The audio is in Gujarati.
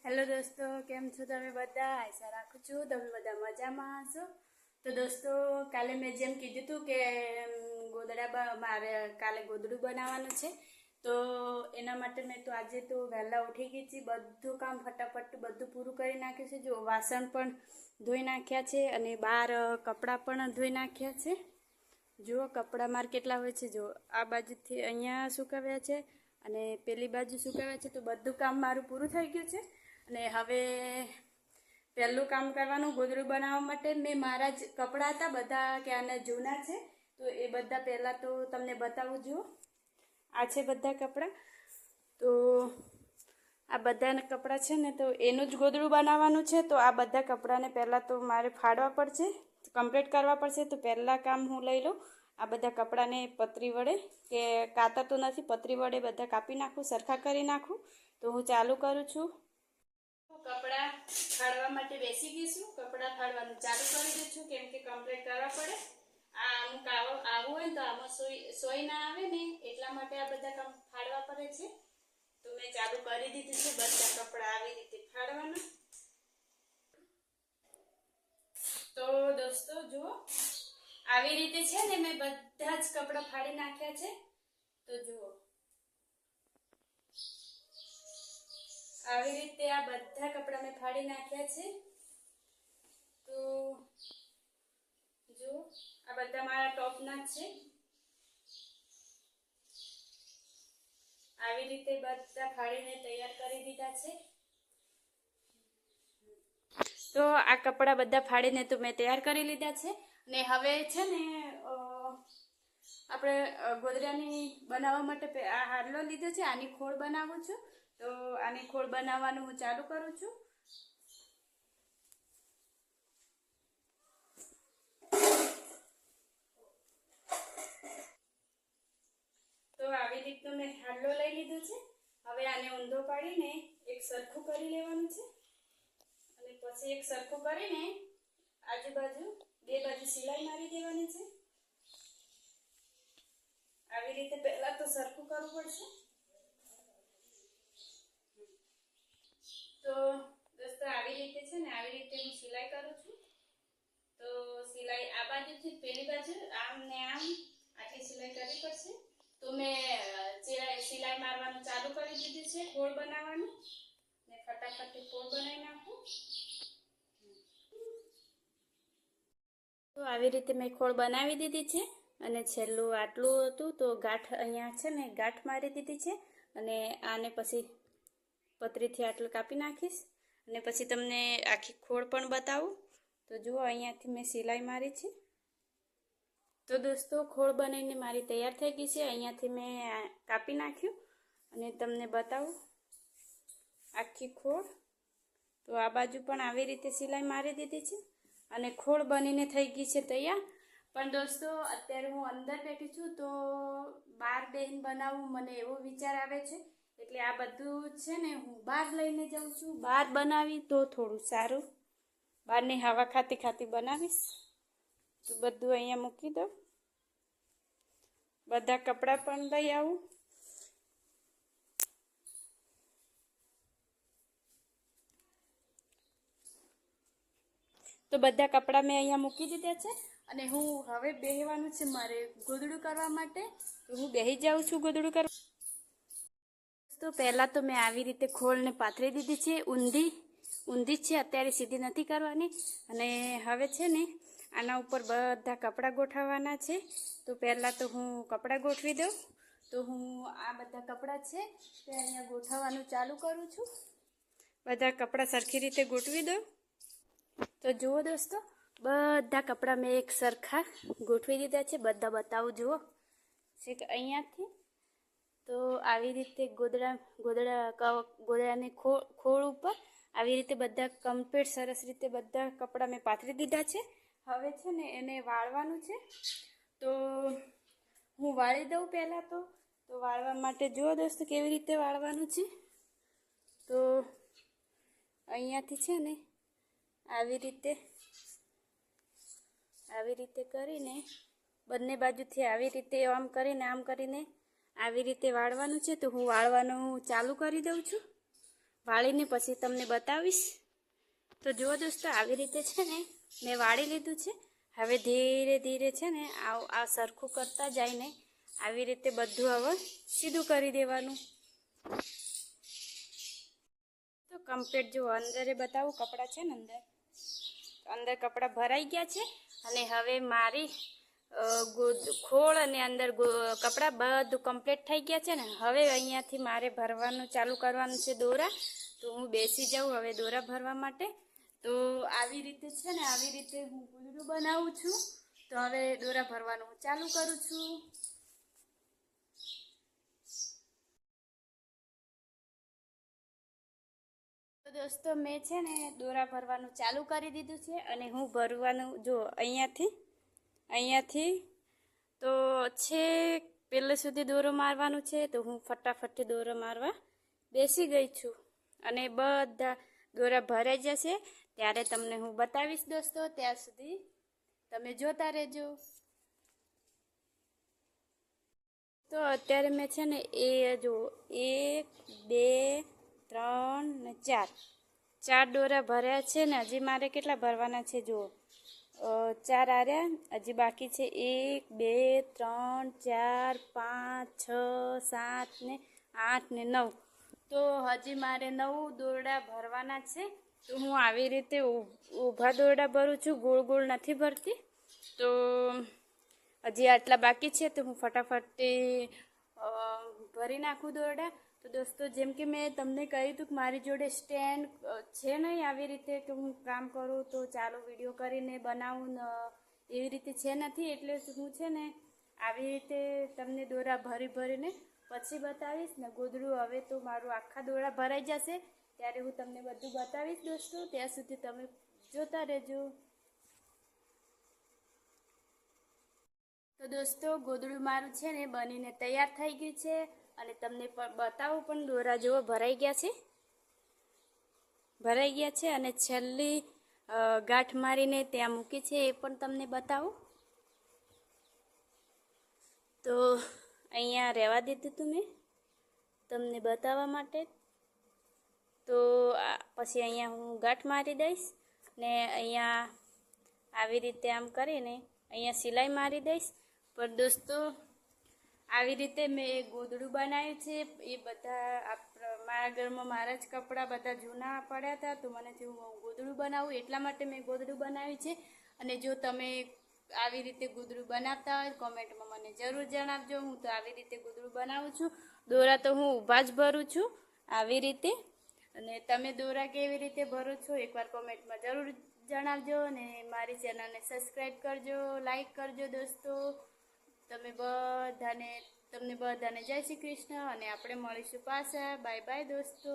हेलो दोस्तों, केम छो तमे बधा? आशा राखुं छुं तमे बधा मजामां हशो। तो दोस्तों, काले मैं जेम कीधुं हतुं के गोदड़ा मारे काले गोदड़ुं बनाववानुं छे। तो एना माटे मैं तो आजे तो वहेला उठी गई छी। बधुं काम फटाफट बधुं पूरुं करी नाख्युं छे। जो वासण पण धोई नाख्या छे अने बार कपड़ा पण धोई नाख्या छे। जो कपड़ा मार केटला होय छे, जो आ बाजुथी अहींया सुकाव्या छे अने पेली बाजु सुकाव्या छे। तो बधुं काम मारुं पूरुं थई गयुं छे। અને હવે પહેલું કામ કરવાનું ગોદડું બનાવવા માટે મેં મારા જ કપડાં હતા બધા કે આના જૂના છે, તો એ બધા પહેલાં તો તમને બતાવું જુઓ. આ છે બધા કપડાં. તો આ બધા કપડાં છે ને, તો એનું જ ગોદડું બનાવવાનું છે. તો આ બધા કપડાંને પહેલાં તો મારે ફાડવા પડશે, કમ્પ્લીટ કરવા પડશે. તો પહેલાં કામ હું લઈ લઉં. આ બધા કપડાંને પતરી વડે, કે કાતર તો નથી, પતરી વડે બધા કાપી નાખું, સરખા કરી નાખું. તો હું ચાલુ કરું છું. કપડા ફાડવા માટે બેસી ગઈ છું. કપડા ફાડવાનું ચાલુ કરી દઉં છું, કેમ કે કમ્પ્લીટ કરવા પડે. આ અમુક આવું હોય તો આમાં સોય ના આવે ને, એટલા માટે આ બધા કામ ફાડવા પડે છે. તો મેં ચાલુ કરી દીધું છે બધા કપડા આવી રીતે ફાડવાના. તો દોસ્તો જુઓ, આવી રીતે છે ને, મેં બધા જ કપડા ફાડી નાખ્યા છે. તો જુઓ, આવી રીતે આ બધા કપડા મેં ફાડી નાખ્યા છે. તો જો આ બધા મારા ટોપના જ છે. આવી રીતે બધા ફાડીને તૈયાર કરી દીધા છે. તો આ કપડા બધા ફાડીને તો મેં તૈયાર કરી લીધા છે. અને હવે છે ને આપણે ગોદડાની બનાવવા માટે આ હારલો લીધો છે. આની ખોળ બનાવું છું. તો આની ખોળ બનાવવાનું હું ચાલુ કરું છું. તો આવી રીતનો મેં હારલો લઈ લીધો છે. હવે આને ઊંધો પાડીને એક સરખું કરી લેવાનું છે. અને પછી એક સરખું કરીને આજુબાજુ બે બાજુ સિલાઈ મારી દેવાની છે. આવી રીતે પહેલા તો સરખું કરવું પડશે. તો દોસ્તો આવી રીતે છે ને, આવી રીતે હું સિલાઈ કરું છું. તો સિલાઈ આ બાજુથી પેલી બાજુ આમ ને આમ આટલી સિલાઈ કરવી પડશે. તો મેં સિલાઈ મારવાનું ચાલુ કરી દીધું છે, ખોળ બનાવવાનું. ને ફટાફટ ખોળ બનાવી નાખું. તો આવી રીતે મેં ખોળ બનાવી દીધી છે. અને છેલ્લું આટલું હતું, તો ગાંઠ અહીંયા છે ને ગાંઠ મારી દીધી છે. અને આને પછી પતરીથી આટલું કાપી નાખીશ. અને પછી તમને આખી ખોળ પણ બતાવું. તો જુઓ, અહીંયાથી મેં સિલાઈ મારી છે. તો દોસ્તો, ખોળ બનાવીને મારી તૈયાર થઈ ગઈ છે. અહીંયાથી મેં કાપી નાખ્યું અને તમને બતાવું આખી ખોળ. તો આ બાજુ પણ આવી રીતે સિલાઈ મારી દીધી છે. અને ખોળ બનીને થઈ ગઈ છે તૈયાર. પણ દોસ્તો, અત્યારે હું અંદર બેઠી છું, તો બહાર બેહીને બનાવવું મને એવો વિચાર આવે છે. એટલે આ બધું છે ને હું બહાર લઈને જાઉં છું. બહાર બનાવી તો થોડું સારું. બહારની હવા ખાતી ખાતી બનાવીશ. તો બધું અહીંયા મૂકી દઉં. બધા કપડાં પણ લઈ આવું. તો બધા કપડાં મેં અહીંયા મૂકી દીધા છે. અને હું હવે બેહવાનું છે મારે ગોદડું કરવા માટે. તો હું બેહી જાઉં છું ગોદડું કરવા. તો પહેલાં તો મેં આવી રીતે ખોળને પાથરી દીધી છે. ઊંધી જ છે, અત્યારે સીધી નથી કરવાની. અને હવે છે ને આના ઉપર બધા કપડાં ગોઠવવાના છે. તો પહેલાં તો હું કપડાં ગોઠવી દઉં. તો હું આ બધા કપડાં છે તે અહીંયા ગોઠવવાનું ચાલુ કરું છું. બધા કપડાં સરખી રીતે ગોઠવી દઉં. તો જુઓ દોસ્તો, બધા કપડાં મેં એક સરખા ગોઠવી દીધા છે. બધા બતાવું જુઓ છે કે અહીંયાથી. તો આવી રીતે ગોદડાની ખોળ ઉપર આવી રીતે બધા કમ્પ્લીટ સરસ રીતે બધા કપડાં મેં પાથરી દીધા છે. હવે છે ને એને વાળવાનું છે. તો હું વાળી દઉં પહેલાં તો વાળવા માટે જુઓ દોસ્તો કેવી રીતે વાળવાનું છે. તો અહીંયાથી છે ને આવી રીતે કરીને બંને બાજુથી આવી રીતે આમ કરીને આવી રીતે વાળવાનું છે. તો હું વાળવાનું ચાલુ કરી દઉં છું. વાળીને પછી તમને બતાવીશ. તો જુઓ દોસ્તો, આવી રીતે છે ને મેં વાળી લીધું છે. હવે ધીરે ધીરે છે ને આ સરખું કરતા જઈને આવી રીતે બધું હવે સીધું કરી દેવાનું. તો કમ્પ્લીટ જો અંદરે બતાવું, કપડાં છે ને અંદર કપડાં ભરાઈ ગયા છે. અને હવે મારી ખોળ અને અંદર કપડાં બધું કમ્પ્લીટ થઈ ગયા છે ને. હવે અહીંયાથી મારે ભરવાનું ચાલુ કરવાનું છે દોરા. તો હું બેસી જાઉં હવે દોરા ભરવા માટે. તો આવી રીતે છે ને, આવી રીતે હું ગોદડું બનાવું છું. તો હવે દોરા ભરવાનું હું ચાલુ કરું છું. તો દોસ્તો, મેં છે ને દોરા ભરવાનું ચાલુ કરી દીધું છે. અને હું ભરવાનું જો અહીંયાથી તો છે પહેલે સુધી દોરો મારવાનું છે. તો હું ફટાફટ દોરો મારવા બેસી ગઈ છું. અને બધા દોરા ભરાઈ જશે ત્યારે તમને હું બતાવીશ દોસ્તો. ત્યાં સુધી તમે જોતા રહેજો. તો અત્યારે મેં છે ને જો 1 2 3 ને 4 દોરા ભર્યા છે ને. હજી મારે કેટલા ભરવાના છે જુઓ, 4 આવ્યા. હજી બાકી છે 1 2 3 4 5 6 7 ને 8 ને 9. તો હજી મારે 9 દોરડા ભરવાના છે. તો હું આવી રીતે ઊભા દોરડા ભરું છું, ગોળ ગોળ નથી ભરતી. તો હજી આટલા બાકી છે. તો હું ફટાફટ ભરી નાખું દોરડા. તો દોસ્તો, જેમ કે મેં તમને કહ્યું હતું કે મારી જોડે સ્ટેન્ડ છે નહીં આવી રીતે કે હું કામ કરું તો ચાલો વિડીયો કરીને બનાવું ને એવી રીતે છે નથી. એટલે હું છે ને આવી રીતે તમને દોરા ભરીને પછી બતાવીશ ને. ગોદડું હવે તો મારું આખા દોરા ભરાઈ જશે ત્યારે હું તમને બધું બતાવીશ દોસ્તો. ત્યાં સુધી તમે જોતા રહેજો. તો દોસ્તો, ગોદડું મારું છે ને બનીને તૈયાર થઈ ગયું છે. અને તમને બતાવું પણ દોરા જેવો ભરાઈ ગયા છે. અને છેલ્લી ગાંઠ મારીને ત્યાં મૂકી છે એ પણ તમને બતાવું. તો અહીંયા રહેવા દીધું હતું મેં તમને બતાવવા માટે. તો પછી અહીંયા હું ગાંઠ મારી દઈશ ને અહીંયા આવી રીતે આમ કરીને અહીંયા સિલાઈ મારી દઈશ. પણ દોસ્તો, આવી રીતે મેં ગોદડું બનાવ્યું છે. એ બધા મારા ઘરમાં મારા જ કપડાં બધા જૂના પડ્યા હતા. તો મને થયું હું ગોદડું બનાવું, એટલા માટે મેં ગોદડું બનાવ્યું છે. અને જો તમે આવી રીતે ગોદડું બનાવતા હોય કોમેન્ટમાં મને જરૂર જણાવજો. હું તો આવી રીતે ગોદડું બનાવું છું. દોરા તો હું ઊભા જ ભરું છું આવી રીતે. અને તમે દોરા કેવી રીતે ભરો છો એકવાર કોમેન્ટમાં જરૂર જણાવજો. અને મારી ચેનલને સબસ્ક્રાઈબ કરજો, લાઈક કરજો દોસ્તો. તમને બધાને જય શ્રી કૃષ્ણ. અને આપણે મળીશું પાછા. બાય બાય દોસ્તો.